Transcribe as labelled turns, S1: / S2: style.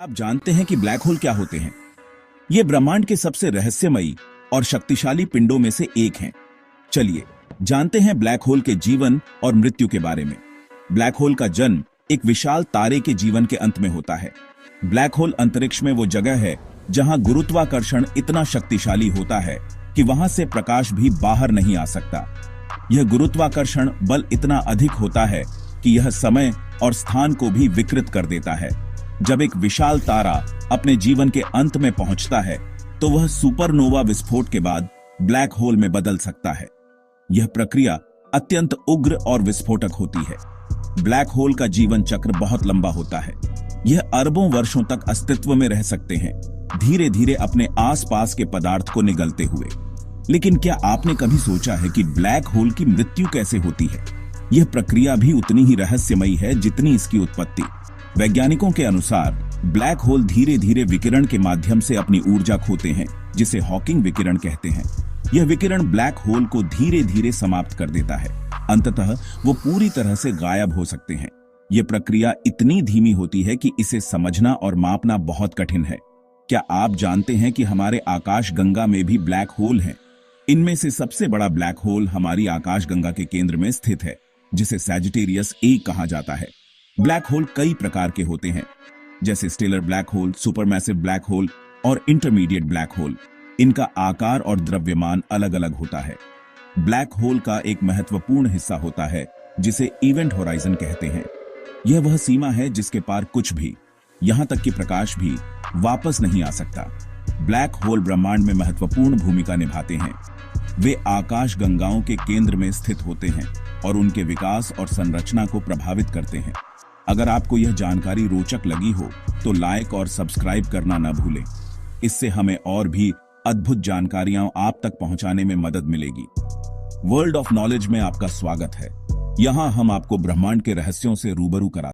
S1: आप जानते हैं कि ब्लैक होल क्या होते हैं? ये ब्रह्मांड के सबसे रहस्यमयी और शक्तिशाली पिंडों में से एक हैं। चलिए जानते हैं ब्लैक होल के जीवन और मृत्यु के बारे में। ब्लैक होल का जन्म एक विशाल तारे के जीवन के अंत में होता है। ब्लैक होल अंतरिक्ष में वो जगह है जहां गुरुत्वाकर्षण इतना शक्तिशाली होता है कि वहां से प्रकाश भी बाहर नहीं आ सकता। यह गुरुत्वाकर्षण बल इतना अधिक होता है कि यह समय और स्थान को भी विकृत कर देता है। जब एक विशाल तारा अपने जीवन के अंत में पहुंचता है तो वह सुपरनोवा विस्फोट के बाद ब्लैक होल में बदल सकता है। यह प्रक्रिया अत्यंत उग्र और विस्फोटक होती है। ब्लैक होल का जीवन चक्र बहुत लंबा होता है। यह अरबों वर्षों तक अस्तित्व में रह सकते हैं, धीरे धीरे अपने आसपास के पदार्थ को निगलते हुए। लेकिन क्या आपने कभी सोचा है कि ब्लैक होल की मृत्यु कैसे होती है? यह प्रक्रिया भी उतनी ही रहस्यमयी है जितनी इसकी उत्पत्ति। वैज्ञानिकों के अनुसार ब्लैक होल धीरे धीरे विकिरण के माध्यम से अपनी ऊर्जा खोते हैं, जिसे हॉकिंग विकिरण कहते हैं। यह विकिरण ब्लैक होल को धीरे धीरे समाप्त कर देता है। अंततः वो पूरी तरह से गायब हो सकते हैं। यह प्रक्रिया इतनी धीमी होती है कि इसे समझना और मापना बहुत कठिन है। क्या आप जानते हैं कि हमारे आकाशगंगा में भी ब्लैक होल हैं? इनमें से सबसे बड़ा ब्लैक होल हमारी आकाशगंगा के केंद्र में स्थित है, जिसे सैजिटेरियस ए कहा जाता है। ब्लैक होल कई प्रकार के होते हैं, जैसे stellar black hole, supermassive black hole और इंटरमीडिएट ब्लैक होल। इनका आकार और द्रव्यमान अलग अलग होता है। ब्लैक होल का एक महत्वपूर्ण हिस्सा होता है जिसे इवेंट होराइजन कहते हैं। यह वह सीमा है जिसके पार कुछ भी, यहां तक कि प्रकाश भी, वापस नहीं आ सकता। ब्लैक होल ब्रह्मांड में महत्वपूर्ण भूमिका निभाते हैं। वे आकाश गंगाओं के केंद्र में स्थित होते हैं और उनके विकास और संरचना को प्रभावित करते हैं। अगर आपको यह जानकारी रोचक लगी हो तो लाइक और सब्सक्राइब करना न भूलें। इससे हमें और भी अद्भुत जानकारियां आप तक पहुंचाने में मदद मिलेगी। वर्ल्ड ऑफ नॉलेज में आपका स्वागत है। यहां हम आपको ब्रह्मांड के रहस्यों से रूबरू कराते हैं।